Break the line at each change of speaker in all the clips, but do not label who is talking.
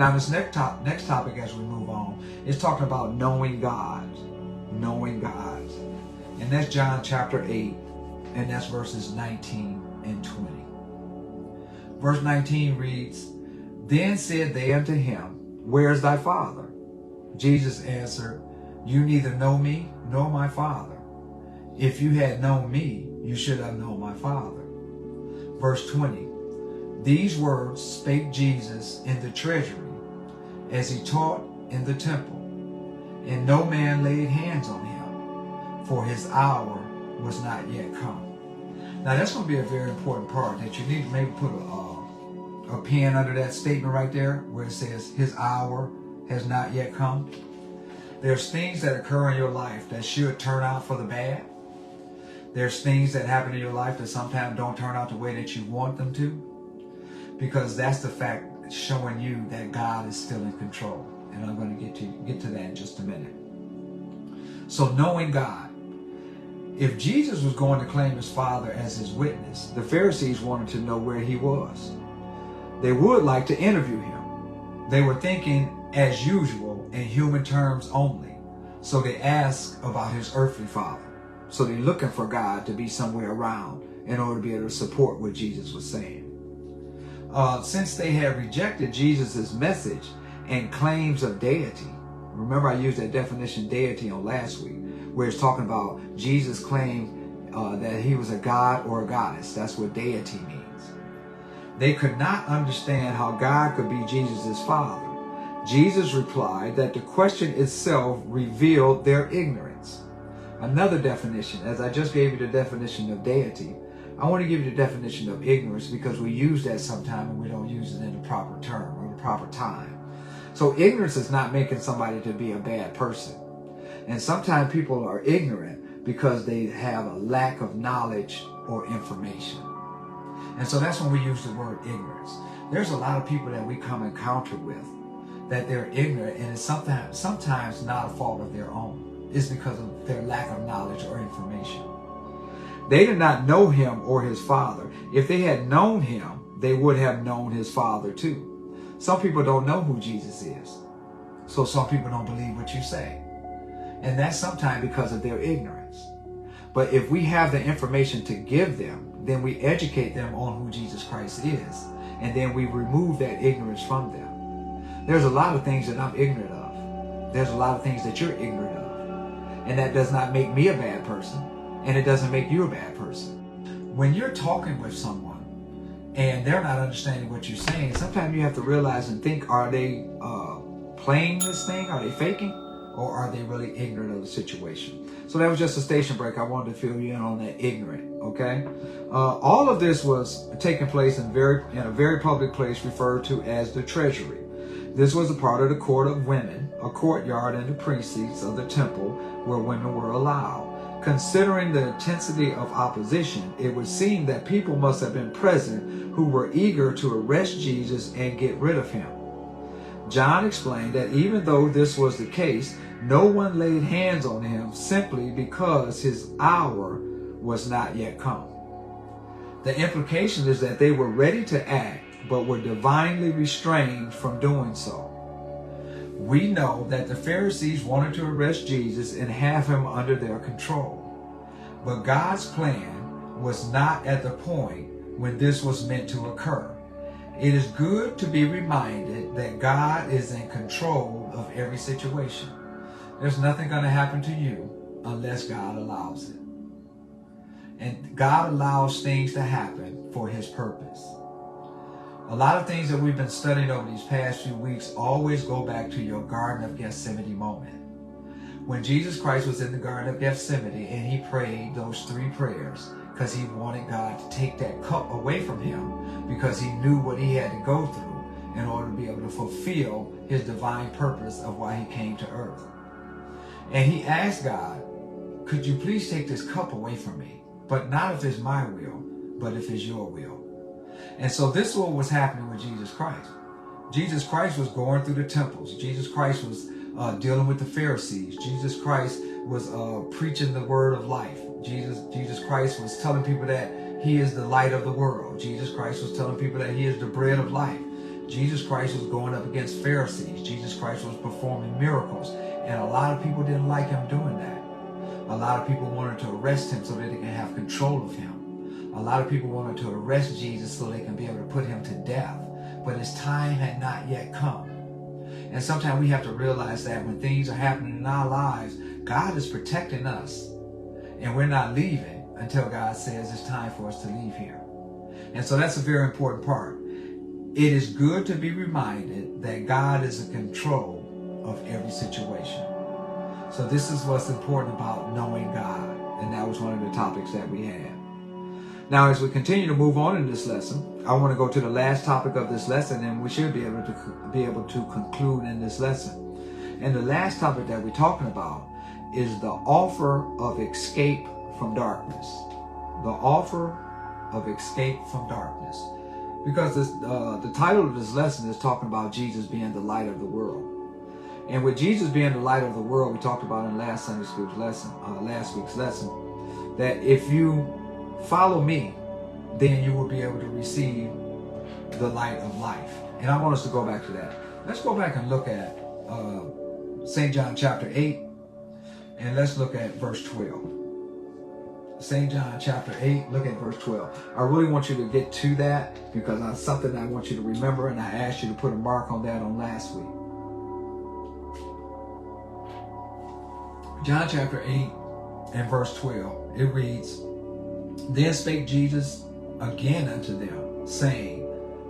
Now this next topic as we move on is talking about knowing God. Knowing God. And that's John chapter 8, and that's verses 19 and 20. Verse 19 reads, Then said they unto him, Where is thy Father? Jesus answered, You neither know me nor my Father. If you had known me, you should have known my Father. Verse 20, These words spake Jesus in the treasury, as he taught in the temple, and no man laid hands on him, for his hour was not yet come. Now that's going to be a very important part that you need to maybe put a pen under that statement right there where it says his hour has not yet come. There's things that occur in your life that should turn out for the bad. There's things that happen in your life that sometimes don't turn out the way that you want them to, because that's the fact showing you that God is still in control. And I'm going to get to that in just a minute. So knowing God. If Jesus was going to claim his Father as his witness, the Pharisees wanted to know where he was. They would like to interview him. They were thinking, as usual, in human terms only. So they asked about his earthly father. So they're looking for God to be somewhere around in order to be able to support what Jesus was saying. Since they had rejected Jesus' message and claims of deity, remember I used that definition deity on last week, where it's talking about Jesus claimed that he was a god or a goddess. That's what deity means. They could not understand how God could be Jesus' Father. Jesus replied that the question itself revealed their ignorance. Another definition, as I just gave you the definition of deity, I want to give you the definition of ignorance because we use that sometimes and we don't use it in the proper term or the proper time. So ignorance is not making somebody to be a bad person. And sometimes people are ignorant because they have a lack of knowledge or information. And so that's when we use the word ignorance. There's a lot of people that we come encounter with that they're ignorant, and it's sometimes not a fault of their own. It's because of their lack of knowledge or information. They did not know him or his Father. If they had known him, they would have known his Father too. Some people don't know who Jesus is. So some people don't believe what you say. And that's sometimes because of their ignorance. But if we have the information to give them, then we educate them on who Jesus Christ is. And then we remove that ignorance from them. There's a lot of things that I'm ignorant of. There's a lot of things that you're ignorant of. And that does not make me a bad person. And it doesn't make you a bad person. When you're talking with someone and they're not understanding what you're saying, sometimes you have to realize and think, are they playing this thing? Are they faking? Or are they really ignorant of the situation? So that was just a station break. I wanted to fill you in on that ignorant, okay? All of this was taking place in a very public place referred to as the treasury. This was a part of the court of women, a courtyard in the precincts of the temple where women were allowed. Considering the intensity of opposition, it would seem that people must have been present who were eager to arrest Jesus and get rid of him. John explained that even though this was the case, no one laid hands on him simply because his hour was not yet come. The implication is that they were ready to act, but were divinely restrained from doing so. We know that the Pharisees wanted to arrest Jesus and have him under their control. But God's plan was not at the point when this was meant to occur. It is good to be reminded that God is in control of every situation. There's nothing going to happen to you unless God allows it. And God allows things to happen for his purpose. A lot of things that we've been studying over these past few weeks always go back to your Garden of Gethsemane moment. When Jesus Christ was in the Garden of Gethsemane and he prayed those 3 prayers because he wanted God to take that cup away from him because he knew what he had to go through in order to be able to fulfill his divine purpose of why he came to earth. And he asked God, could you please take this cup away from me? But not if it's my will, but if it's your will. And so this is what was happening with Jesus Christ. Jesus Christ was going through the temples. Jesus Christ was dealing with the Pharisees. Jesus Christ was preaching the word of life. Jesus Christ was telling people that he is the light of the world. Jesus Christ was telling people that he is the bread of life. Jesus Christ was going up against Pharisees. Jesus Christ was performing miracles. And a lot of people didn't like him doing that. A lot of people wanted to arrest him so that they can have control of him. A lot of people wanted to arrest Jesus so they can be able to put him to death. But his time had not yet come. And sometimes we have to realize that when things are happening in our lives, God is protecting us. And we're not leaving until God says it's time for us to leave here. And so that's a very important part. It is good to be reminded that God is in control of every situation. So this is what's important about knowing God. And that was one of the topics that we had. Now, as we continue to move on in this lesson, I want to go to the last topic of this lesson, and we should be able to conclude in this lesson. And the last topic that we're talking about is the offer of escape from darkness. The offer of escape from darkness. Because the title of this lesson is talking about Jesus being the light of the world. And with Jesus being the light of the world, we talked about in last week's lesson, that if you follow me, then you will be able to receive the light of life. And I want us to go back to that. Let's go back and look at St. John chapter 8, and let's look at verse 12. St. John chapter 8, look at verse 12. I really want you to get to that because that's something I want you to remember, and I asked you to put a mark on that on last week. John chapter 8 and verse 12, it reads, Then spake Jesus again unto them, saying,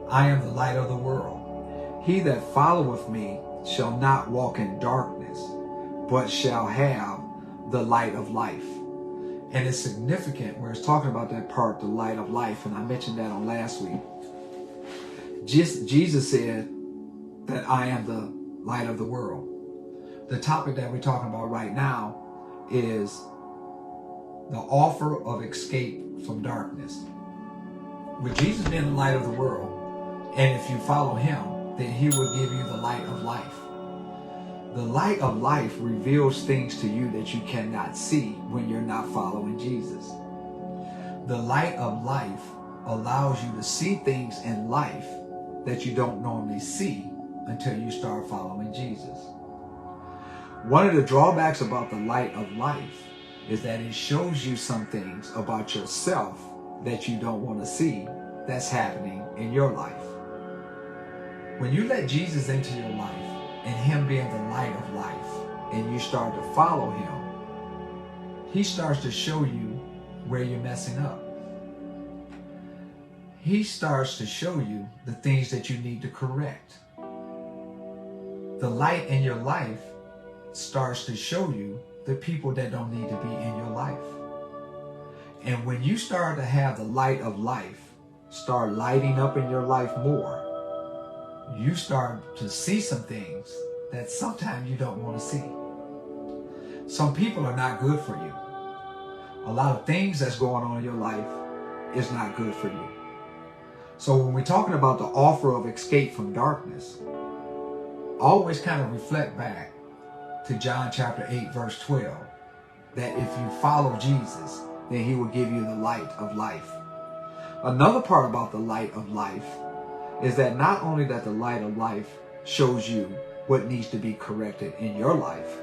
I am the light of the world. He that followeth me shall not walk in darkness, but shall have the light of life. And it's significant where it's talking about that part, the light of life, and I mentioned that on last week. Jesus said that I am the light of the world. The topic that we're talking about right now is the offer of escape from darkness. With Jesus being the light of the world, and if you follow him, then he will give you the light of life. The light of life reveals things to you that you cannot see when you're not following Jesus. The light of life allows you to see things in life that you don't normally see until you start following Jesus. One of the drawbacks about the light of life is that it shows you some things about yourself that you don't want to see that's happening in your life. When you let Jesus into your life and him being the light of life and you start to follow him, he starts to show you where you're messing up. He starts to show you the things that you need to correct. The light in your life starts to show you the people that don't need to be in your life. And when you start to have the light of life start lighting up in your life more, you start to see some things that sometimes you don't want to see. Some people are not good for you. A lot of things that's going on in your life is not good for you. So when we're talking about the offer of escape from darkness, always kind of reflect back to John chapter 8, verse 12, that if you follow Jesus, then he will give you the light of life. Another part about the light of life is that not only that the light of life shows you what needs to be corrected in your life,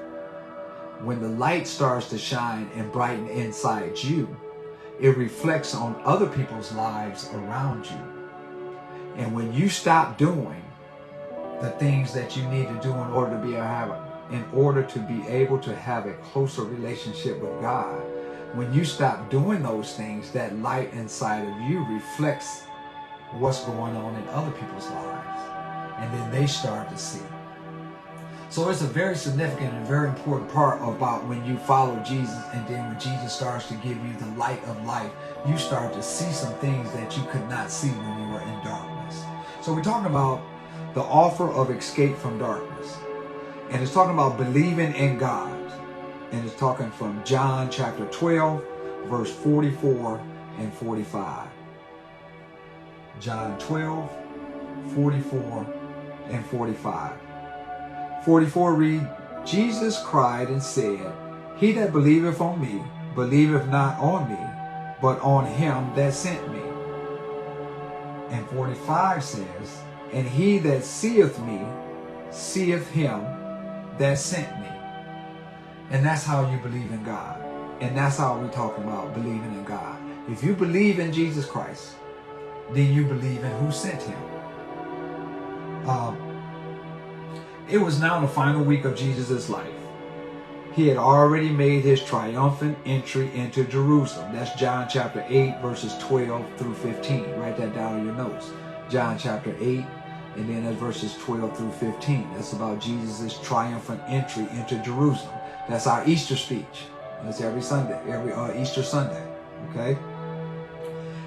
when the light starts to shine and brighten inside you, it reflects on other people's lives around you. And when you stop doing the things that you need to do in order to be able to have a closer relationship with God, when you stop doing those things, that light inside of you reflects what's going on in other people's lives. And then they start to see. So it's a very significant and very important part about when you follow Jesus, and then when Jesus starts to give you the light of life, you start to see some things that you could not see when you were in darkness. So we're talking about the offer of escape from darkness. And it's talking about believing in God. And it's talking from John chapter 12, verse 44 and 45. John 12, 44 and 45. 44 read, Jesus cried and said, He that believeth on me, believeth not on me, but on him that sent me. And 45 says, And he that seeth me, seeth him that sent me. And that's how you believe in God. And that's how we're talking about believing in God. If you believe in Jesus Christ, then you believe in who sent him. It was now the final week of Jesus' life. He had already made his triumphant entry into Jerusalem. That's John chapter 8, verses 12 through 15. Write that down in your notes. John chapter 8, and then that's verses 12 through 15. That's about Jesus' triumphant entry into Jerusalem. That's our Easter speech. That's every Sunday, every Easter Sunday. Okay?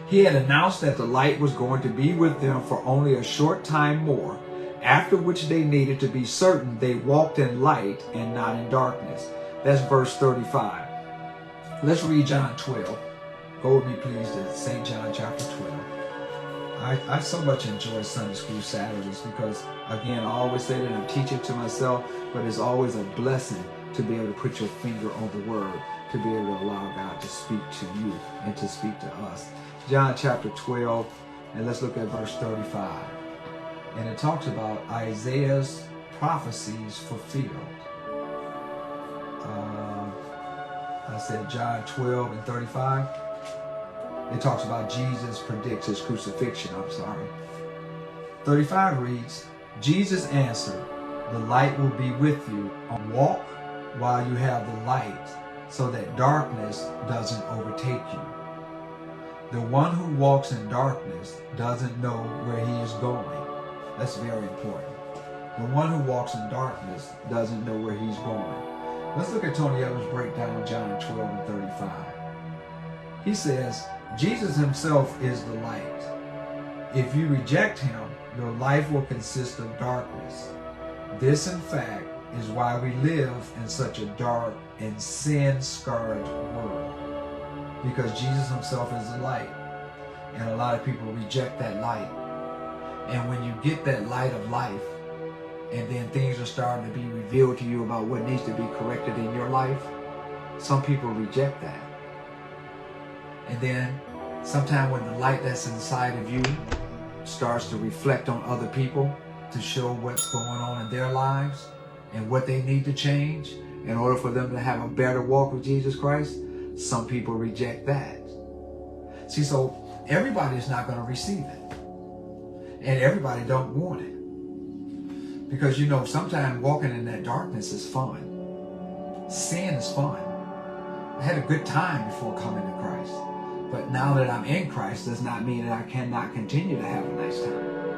He had announced that the light was going to be with them for only a short time more, after which they needed to be certain they walked in light and not in darkness. That's verse 35. Let's read John 12. Go with me, please, to St. John chapter 12. I so much enjoy Sunday school Saturdays because, again, I always say that I'm teaching to myself, but it's always a blessing to be able to put your finger on the word, to be able to allow God to speak to you and to speak to us. John chapter 12, and let's look at verse 35. And it talks about Isaiah's prophecies fulfilled. I said John 12 and 35. It talks about Jesus predicts his crucifixion. 35 reads, Jesus answered, the light will be with you. Walk while you have the light, so that darkness doesn't overtake you. The one who walks in darkness doesn't know where he is going. That's very important. The one who walks in darkness doesn't know where he's going. Let's look at Tony Evans' breakdown of John 12 and 35. He says, Jesus himself is the light. If you reject him, your life will consist of darkness. This, in fact, is why we live in such a dark and sin-scarred world. Because Jesus himself is the light. And a lot of people reject that light. And when you get that light of life, and then things are starting to be revealed to you about what needs to be corrected in your life, some people reject that. And then sometime when the light that's inside of you starts to reflect on other people to show what's going on in their lives and what they need to change in order for them to have a better walk with Jesus Christ, some people reject that. See, so everybody's not going to receive it. And everybody don't want it. Because, you know, sometimes walking in that darkness is fun. Sin is fun. I had a good time before coming to Christ. But now that I'm in Christ does not mean that I cannot continue to have a nice time.